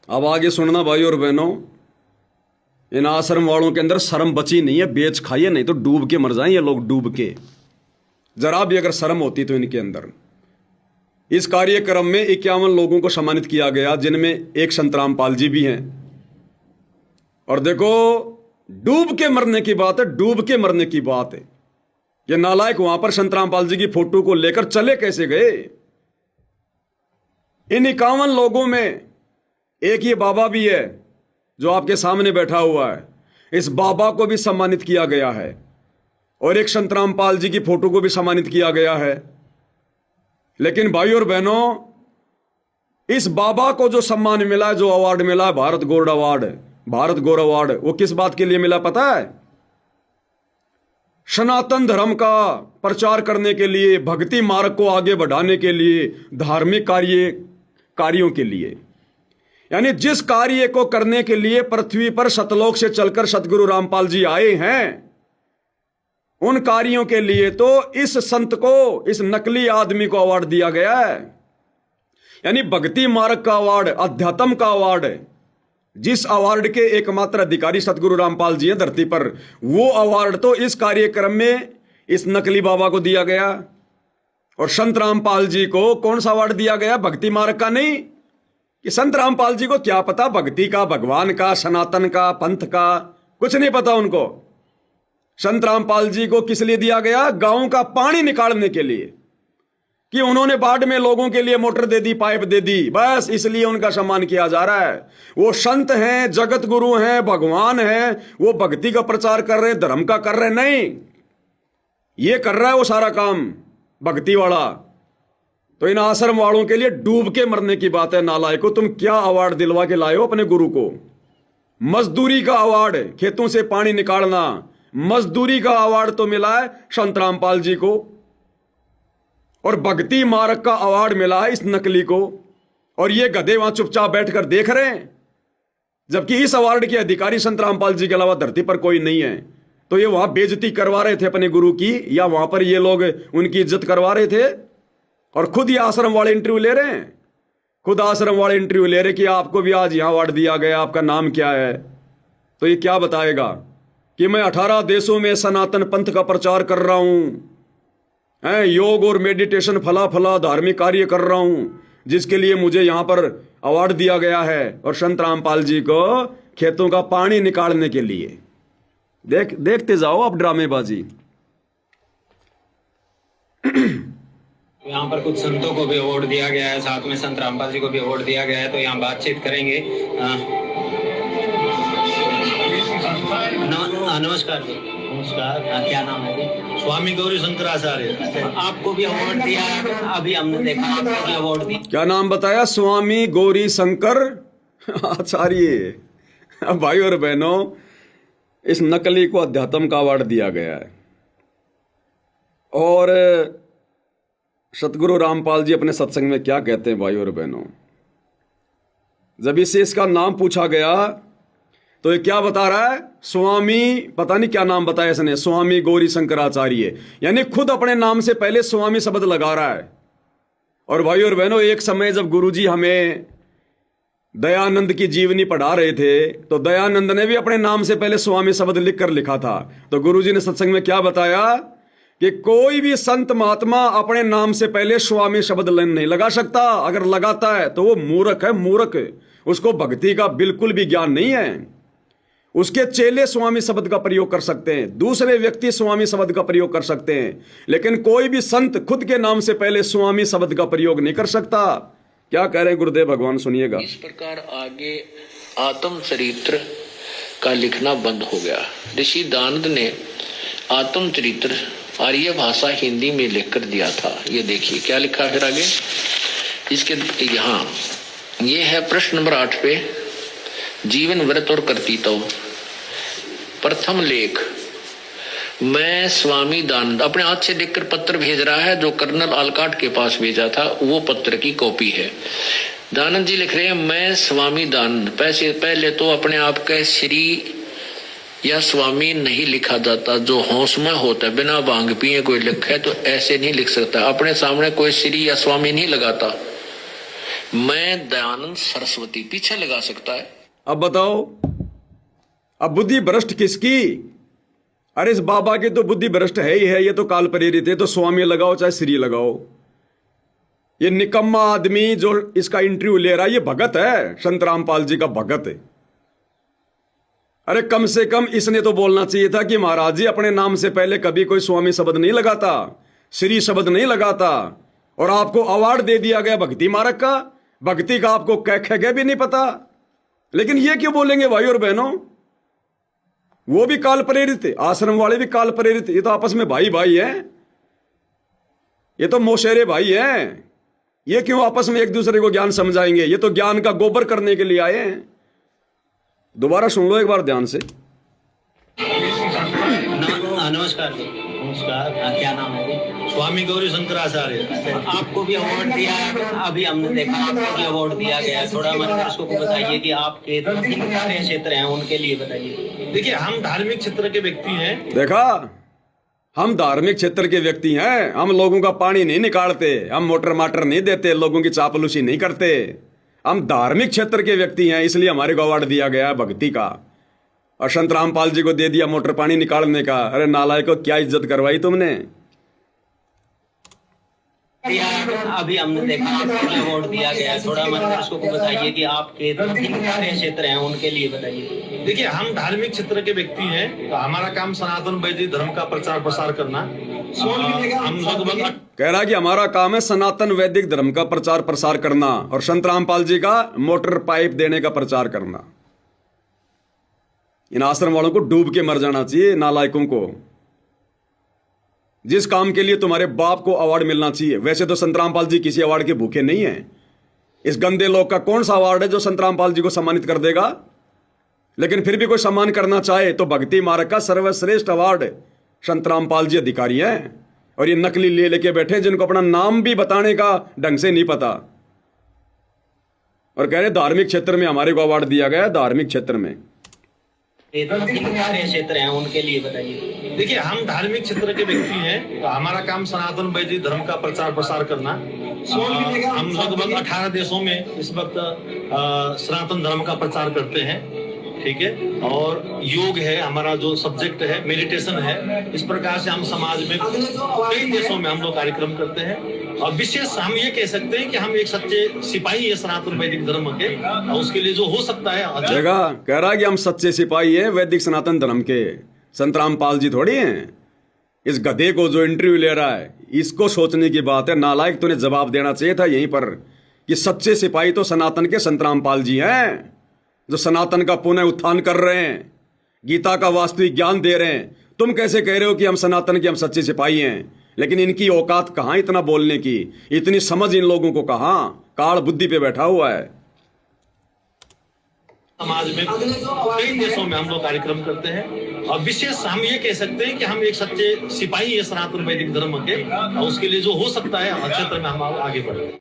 अब आगे सुनना भाई और बहनों, इन आश्रम वालों के अंदर शर्म बची नहीं है। बेच खाइए, नहीं तो डूब के मर जाएं ये लोग, डूब के। जरा भी अगर शर्म होती तो इनके अंदर। इस कार्यक्रम में 51 लोगों को सम्मानित किया गया, जिनमें एक संत रामपाल जी भी हैं। और देखो, डूब के मरने की बात है, डूब के मरने की बात है। ये नालायक वहां पर संत रामपाल जी की फोटो को लेकर चले कैसे गए? इन 51 लोगों में एक ये बाबा भी है जो आपके सामने बैठा हुआ है। इस बाबा को भी सम्मानित किया गया है और एक संत रामपाल जी की फोटो को भी सम्मानित किया गया है। लेकिन भाई और बहनों, इस बाबा को जो सम्मान मिला है, जो अवार्ड मिला है, भारत गौरव अवार्ड, भारत गौरव अवार्ड, वो किस बात के लिए मिला पता है? सनातन धर्म का प्रचार करने के लिए, भक्ति मार्ग को आगे बढ़ाने के लिए, धार्मिक कार्यों के लिए। यानी जिस कार्य को करने के लिए पृथ्वी पर सतलोक से चलकर सतगुरु रामपाल जी आए हैं, उन कार्यों के लिए तो इस संत को, इस नकली आदमी को अवार्ड दिया गया है। यानी भक्ति मार्ग का अवार्ड, अध्यात्म का अवार्ड, जिस अवार्ड के एकमात्र अधिकारी सतगुरु रामपाल जी हैं धरती पर, वो अवार्ड तो इस कार्यक्रम में इस नकली बाबा को दिया गया। और संत रामपाल जी को कौन सा अवार्ड दिया गया? भक्ति मार्ग का नहीं। कि संत रामपाल जी को क्या पता भक्ति का, भगवान का, सनातन का, पंथ का, कुछ नहीं पता उनको। संत रामपाल जी को किस लिए दिया गया? गांव का पानी निकालने के लिए, कि उन्होंने बाढ़ में लोगों के लिए मोटर दे दी, पाइप दे दी, बस इसलिए उनका सम्मान किया जा रहा है। वो संत हैं, जगत गुरु हैं, भगवान हैं, वो भक्ति का प्रचार कर रहे हैं, धर्म का कर रहे हैं? नहीं, ये कर रहा है वो सारा काम भक्ति वाला। तो इन आश्रम वालों के लिए डूब के मरने की बात है। नालायको, तुम क्या अवार्ड दिलवा के लाए हो अपने गुरु को? मजदूरी का अवार्ड, खेतों से पानी निकालना, मजदूरी का अवार्ड तो मिला है संत रामपाल जी को, और भक्ति मार्ग का अवार्ड मिला है इस नकली को। और ये गधे वहां चुपचाप बैठकर देख रहे हैं, जबकि इस अवार्ड के अधिकारी संत रामपाल जी के अलावा धरती पर कोई नहीं है। तो ये वहां बेइज्जती करवा रहे थे अपने गुरु की, या वहां पर ये लोग उनकी इज्जत करवा रहे थे? और खुद ये आश्रम वाले इंटरव्यू ले रहे हैं, खुद आश्रम वाले इंटरव्यू ले रहे कि आपको भी आज यहां अवार्ड दिया गया, आपका नाम क्या है? तो ये क्या बताएगा कि मैं 18 देशों में सनातन पंथ का प्रचार कर रहा हूं, योग और मेडिटेशन, फला फला धार्मिक कार्य कर रहा हूं, जिसके लिए मुझे यहां पर अवार्ड दिया गया है। और संत रामपाल जी को खेतों का पानी निकालने के लिए। देखते जाओ आप ड्रामेबाजी। यहाँ पर कुछ संतों को भी अवार्ड दिया गया है, साथ में संत रामपाल जी को भी अवार्ड दिया गया है। तो यहाँ बातचीत करेंगे। नमस्कार जी। नमस्कार। क्या नाम है जी? स्वामी गौरी शंकराचार्य। आपको भी अवार्ड दिया, अभी हमने देखा आपको भी अवार्ड दिया। क्या नाम बताया? स्वामी गौरी शंकर आचार्य। भाई और बहनों, इस नकली को अध्यात्म का अवार्ड दिया गया है। और सतगुरु रामपाल जी अपने सत्संग में क्या कहते हैं भाई और बहनों? जब इसे इसका नाम पूछा गया तो ये क्या बता रहा है? स्वामी, पता नहीं क्या नाम बताया इसने, स्वामी गौरी शंकराचार्य। यानी खुद अपने नाम से पहले स्वामी शब्द लगा रहा है। और भाई और बहनों, एक समय जब गुरुजी हमें दयानंद की जीवनी पढ़ा रहे थे, तो दयानंद ने भी अपने नाम से पहले स्वामी शब्द लिखकर लिखा था। तो गुरुजी ने सत्संग में क्या बताया कि कोई भी संत महात्मा अपने नाम से पहले स्वामी शब्द नहीं लगा सकता। अगर लगाता है तो वो मूर्ख है, मूर्ख। उसको भक्ति का बिल्कुल भी ज्ञान नहीं है। उसके चेले स्वामी शब्द का प्रयोग कर सकते हैं, दूसरे व्यक्ति स्वामी शब्द का प्रयोग कर सकते हैं, लेकिन कोई भी संत खुद के नाम से पहले स्वामी शब्द का प्रयोग नहीं कर सकता। क्या कह रहे हैं गुरुदेव भगवान, सुनिएगा। इस प्रकार आगे आत्म चरित्र का लिखना बंद हो गया। ऋषि दानंद ने आत्म चरित्र आर्य भाषा हिंदी में लिखकर दिया था। ये देखिए क्या लिखा फिर आगे इसके यहाँ। ये है प्रश्न नंबर 8 पे, जीवन व्रत और कर्तव्य। प्रथम लेख, मैं स्वामी दानंद अपने हाथ से लिखकर पत्र भेज रहा है, जो कर्नल आलकाट के पास भेजा था वो पत्र की कॉपी है। दानंद जी लिख रहे हैं, मैं स्वामी दानंद। पहले तो अपने आप का श्री या स्वामी नहीं लिखा जाता, जो होश में होता है। बिना भांग पिए कोई लिखे तो ऐसे नहीं लिख सकता। अपने सामने कोई श्री या स्वामी नहीं लगाता। मैं दयानंद सरस्वती पीछे लगा सकता है। अब बताओ, अब बुद्धि भ्रष्ट किसकी? अरे इस बाबा की तो बुद्धि भ्रष्ट है ही है, ये तो काल प्रेरित है। तो स्वामी लगाओ चाहे श्री लगाओ, ये निकम्मा आदमी जो इसका इंटरव्यू ले रहा है ये भगत है, संत रामपाल जी का भगत है। अरे कम से कम इसने तो बोलना चाहिए था कि महाराज जी अपने नाम से पहले कभी कोई स्वामी शब्द नहीं लगाता, श्री शब्द नहीं लगाता, और आपको अवार्ड दे दिया गया भक्ति मार्ग का। भक्ति का आपको कह भी नहीं पता, लेकिन ये क्यों बोलेंगे भाई और बहनों? वो भी काल प्रेरित है, आश्रम वाले भी काल प्रेरित, ये तो आपस में भाई भाई है, ये तो मोशेरे भाई हैं। ये क्यों आपस में एक दूसरे को ज्ञान समझाएंगे? ये तो ज्ञान का गोबर करने के लिए आए हैं। दोबारा सुन लो एक बार ध्यान से। नमस्कार जी। नमस्कार। क्या नाम है जी? स्वामी गौरी शंकराचार्य। आपको भी अवार्ड दिया है, अभी हमने देखा आपको भी अवार्ड दिया गया है। थोड़ा दर्शकों को बताइए कि आपके कार्य क्षेत्र हैं उनके लिए बताइए। देखिए, हम धार्मिक क्षेत्र के व्यक्ति हैं। देखा, हम धार्मिक क्षेत्र के व्यक्ति हैं। हम लोगों का पानी नहीं निकालते, हम मोटर माटर नहीं देते, लोगों की चापलूसी नहीं करते। हम धार्मिक क्षेत्र के व्यक्ति हैं, इसलिए हमारे को अवार्ड दिया गया है भक्ति का। और संत रामपाल जी को दे दिया मोटर पानी निकालने का। अरे नालायकों, क्या इज्जत करवाई तुमने? अभी हमने देखा आपको भी अवार्ड दिया गया है। थोड़ा दर्शकों को बताइए कि आपके कार्य क्षेत्र हैं उनके लिए बताइए। देखिए, हम धार्मिक क्षेत्र के व्यक्ति हैं, तो हमारा काम सनातन वैदिक धर्म का प्रचार प्रसार करना। हम लगभग कह रहा कि हमारा काम है सनातन वैदिक धर्म का प्रचार प्रसार करना और संत रामपाल जी का मोटर पाइप देने का प्रचार करना। इन आश्रम वालों को डूब के मर जाना चाहिए, नालायकों को। जिस काम के लिए तुम्हारे बाप को अवार्ड मिलना चाहिए। वैसे तो संत रामपाल जी किसी अवार्ड के भूखे नहीं है। इस गंदे लोग का कौन सा अवार्ड है जो संत रामपाल जी को सम्मानित कर देगा? लेकिन फिर भी कोई सम्मान करना चाहे तो भक्ति मार्ग का सर्वश्रेष्ठ अवार्ड संत रामपाल जी अधिकारी हैं। और ये नकली ले लेके बैठे जिनको अपना नाम भी बताने का ढंग से नहीं पता, और कह रहे धार्मिक क्षेत्र में हमारे को अवार्ड दिया गया। धार्मिक क्षेत्र में कार्य क्षेत्र हैं उनके लिए बताइए। देखिए, हम धार्मिक क्षेत्र के व्यक्ति हैं, तो हमारा काम सनातन वैदिक धर्म का प्रचार प्रसार करना। हम लगभग 18 देशों में इस वक्त सनातन धर्म का प्रचार करते हैं। ठीक है, और योग है हमारा जो सब्जेक्ट है, मेडिटेशन है। इस प्रकार से हम समाज में कई देशों में हम लोग कार्यक्रम करते हैं। और विशेष हम ये कह सकते हैं कि हम एक सच्चे सिपाही है सनातन वैदिक धर्म के, और उसके लिए जो हो सकता है। जगह कह रहा है कि हम सच्चे सिपाही हैं वैदिक सनातन धर्म के। संत रामपाल जी थोड़ी हैं। इस गधे को जो इंटरव्यू ले रहा है, इसको सोचने की बात है। नालायक, तूने जवाब देना चाहिए था यहीं पर कि सच्चे सिपाही तो सनातन के संत रामपाल जी हैं, जो सनातन का पुनः उत्थान कर रहे हैं, गीता का वास्तविक ज्ञान दे रहे हैं। तुम कैसे कह रहे हो कि हम सनातन के, हम सच्चे सिपाही हैं? लेकिन इनकी औकात कहां इतना बोलने की, इतनी समझ इन लोगों को कहां? काल बुद्धि पे बैठा हुआ है। समाज में कई देशों में हम लोग कार्यक्रम करते हैं। और विशेष हम ये कह सकते हैं कि हम एक सच्चे सिपाही है सनातन वैदिक धर्म के, और उसके लिए जो हो सकता है क्षेत्र में हम आगे बढ़े।